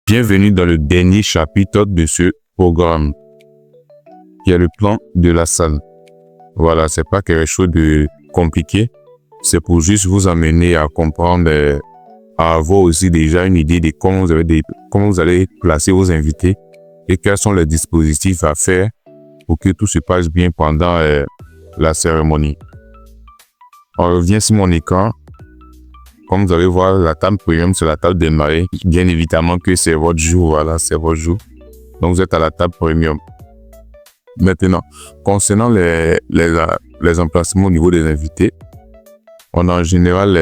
Bienvenue dans le dernier chapitre de ce programme, qui est le plan de la salle. Voilà, c'est pas quelque chose de compliqué. C'est pour juste vous amener à comprendre, à avoir aussi déjà une idée de comment vous allez placer vos invités et quels sont les dispositifs à faire pour que tout se passe bien pendant la cérémonie. On revient sur mon écran. Comme vous allez voir, la table premium, c'est la table des mariés. Bien évidemment que c'est votre jour, voilà, c'est votre jour. Donc, vous êtes à la table premium. Maintenant, concernant les emplacements au niveau des invités, on a en général,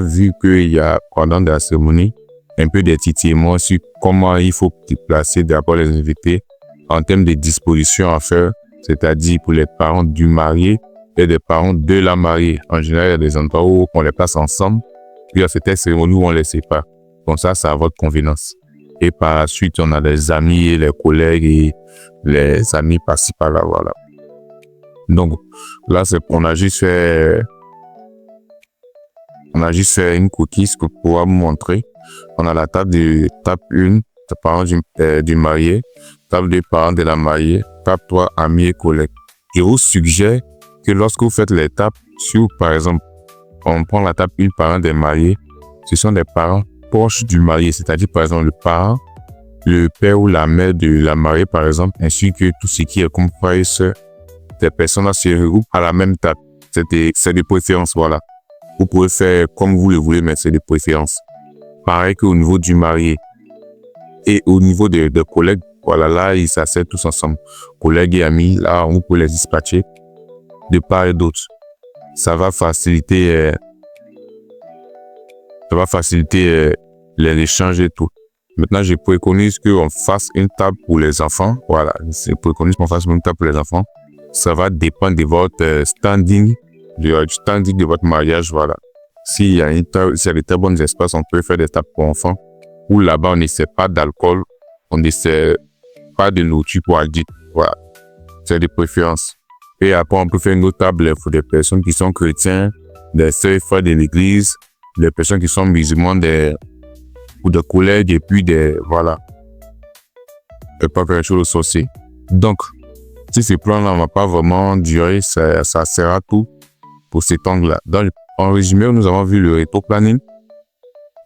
vu qu'il y a, pendant la cérémonie, un peu des titillements sur comment il faut placer d'abord les invités en termes de dispositions à faire, c'est-à-dire pour les parents du marié et des parents de la mariée. En général, il y a des endroits où on les place ensemble, puis il y a certaines cérémonies où on les sépare. Comme ça, c'est à votre convenance. Et par la suite, on a les amis et les collègues et les amis par-ci par-là, voilà. Donc, là, on a juste fait une cookie pour pouvoir vous montrer. On a la table 1, parents du marié, table 2, parents de la mariée, table 3, amis et collègues. Je vous suggère que lorsque vous faites les tables, si par exemple, on prend la table 1, parents des mariés, ce sont des parents proches du marié, c'est-à-dire par exemple le père ou la mère de la mariée par exemple, ainsi que tout ce qui est comme frère et soeur. Ces personnes-là se regroupent à la même table. C'est des préférences, voilà. Vous pouvez faire comme vous le voulez, mais c'est des préférences. Pareil qu'au niveau du marié. Et au niveau des collègues, voilà, là, ils s'asseyent tous ensemble. Collègues et amis, là, on peut les dispatcher de part et d'autre. Ça va faciliter les échanges et tout. Maintenant, je préconise qu'on fasse une table pour les enfants. Voilà, je préconise qu'on fasse une table pour les enfants. Ça va dépendre de votre standing de votre mariage, voilà. S'il y a des très bons espaces, on peut faire des tables pour enfants. Ou là-bas, on n'essaie pas d'alcool, on n'essaie pas de nourriture pour adultes. Voilà, c'est des préférences. Et après, on peut faire une autre table pour des personnes qui sont chrétiens, des sœurs et frères de l'église, des personnes qui sont musulmans, ou des collègues, et puis voilà. Et pas quelque chose de sorcier. Donc, si ce plan-là ne va pas vraiment durer, ça sert à tout pour cet angle-là. Donc, en résumé, nous avons vu le rétro-planning,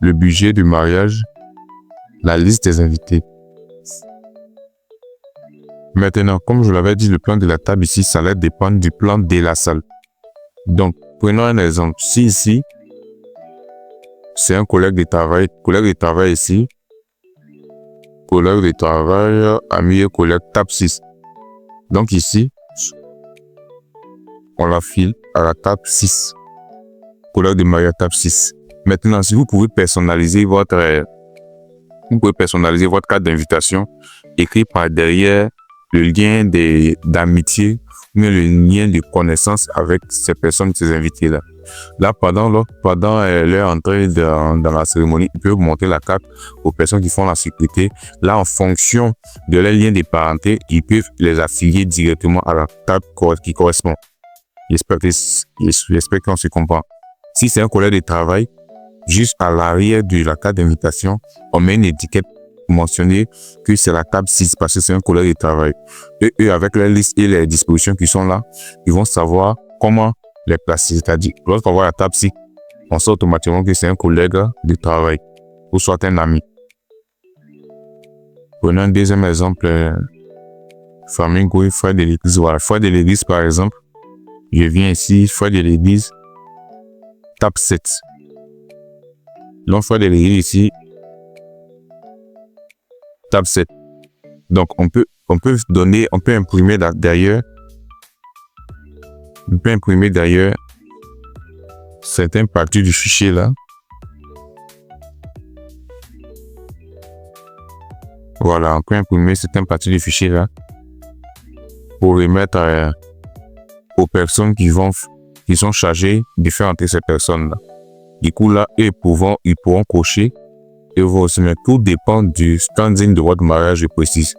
le budget du mariage, la liste des invités. Maintenant, comme je l'avais dit, le plan de la table ici, ça va dépendre du plan de la salle. Donc, prenons un exemple. Si ici, c'est un collègue de travail ici, collègue de travail, ami et collègue, table 6. Donc ici, on la file à la table 6. Collègue de mariage, table 6. Maintenant, si vous pouvez personnaliser votre carte d'invitation, écrit par derrière le lien d'amitié ou le lien de connaissance avec ces personnes, ces invités-là. Là, pendant leur entrée dans la cérémonie, ils peuvent monter la carte aux personnes qui font la sécurité. Là, en fonction de leur lien de parenté, ils peuvent les affilier directement à la table qui correspond. J'espère qu'on se comprend. Si c'est un collègue de travail, juste à l'arrière de la carte d'invitation, on met une étiquette pour mentionner que c'est la table 6 parce que c'est un collègue de travail. Et eux, avec la liste et les dispositions qui sont là, ils vont savoir comment les placer. C'est-à-dire, lorsqu'on voit la table 6, on sait automatiquement que c'est un collègue de travail ou soit un ami. Prenons un deuxième exemple, famille et frère de l'église. Voilà, frère de l'église par exemple. Je viens ici, frère de l'église, table 7. Donc, frère de l'église ici, table 7. Donc, on peut imprimer derrière. On peut imprimer derrière certaines parties du fichier là. Voilà, on peut imprimer certaines parties du fichier là pour remettre aux personnes qui sont chargées de faire entrer ces personnes là. Du coup là, ils pourront cocher et vous aussi, mais tout dépend du standing de votre mariage, je précise.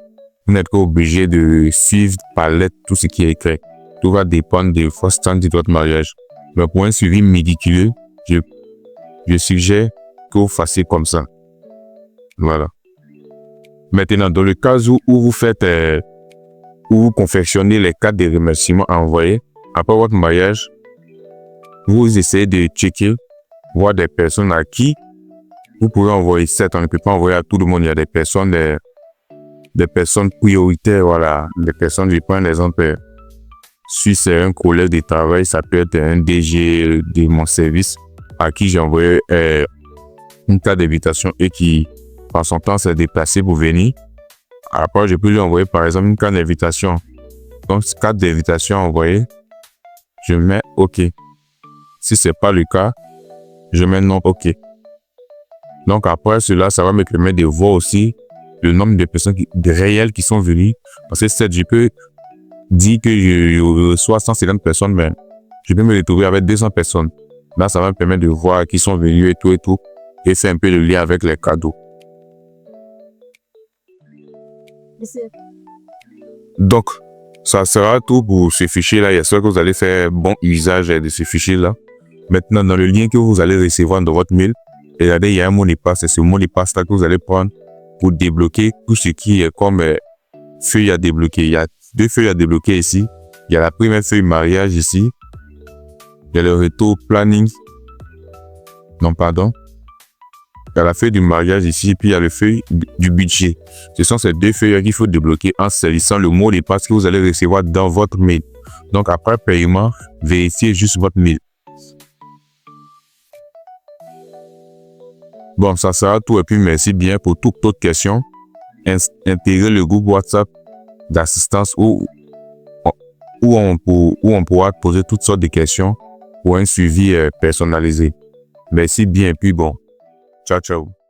Vous n'êtes pas obligé de suivre par lettre tout ce qui est écrit. Tout va dépendre de votre standing de votre mariage. Mais pour un suivi méticuleux, je suggère que vous fassiez comme ça. Voilà. Maintenant, dans le cas où vous faites, où vous confectionnez les cartes de remerciements à envoyer, après votre mariage, vous essayez de checker, voir des personnes à qui vous pouvez envoyer. Certes, on ne peut pas envoyer à tout le monde. Il y a des personnes prioritaires, voilà. Des personnes, je prends l'exemple, si c'est un collègue de travail, ça peut être un DG de mon service à qui j'ai envoyé une carte d'invitation et qui, par son temps, s'est déplacé pour venir. Après, je peux lui envoyer, par exemple, une carte d'invitation. Donc, carte d'invitation envoyée, je mets OK. Si ce n'est pas le cas, je mets non OK. Donc, après cela, ça va me permettre de voir aussi le nombre de personnes réelles qui sont venues. Parce que certes, je peux dire que je reçois 150 personnes, mais je peux me retrouver avec 200 personnes. Là, ça va me permettre de voir qui sont venus et tout. Et c'est un peu le lien avec les cadeaux. Donc, ça sera tout pour ce fichier-là. J'espère que vous allez faire bon usage de ce fichier-là. Maintenant, dans le lien que vous allez recevoir dans votre mail, regardez, il y a un mot de passe. C'est ce mot de passe-là que vous allez prendre pour débloquer tout ce qui est comme feuille à débloquer. Il y a 2 feuilles à débloquer ici. Il y a la première feuille mariage ici. Il y a le retour planning. Non, pardon. Il y a la feuille du mariage ici, puis il y a la feuille du budget. Ce sont ces 2 feuilles qu'il faut débloquer en saisissant le mot de passe que vous allez recevoir dans votre mail. Donc, après paiement, vérifiez juste votre mail. Bon, ça sera tout et puis merci bien pour toute autre question. Intégrez le groupe WhatsApp d'assistance où on pourra poser toutes sortes de questions pour un suivi personnalisé. Merci bien et puis bon. Ciao, ciao.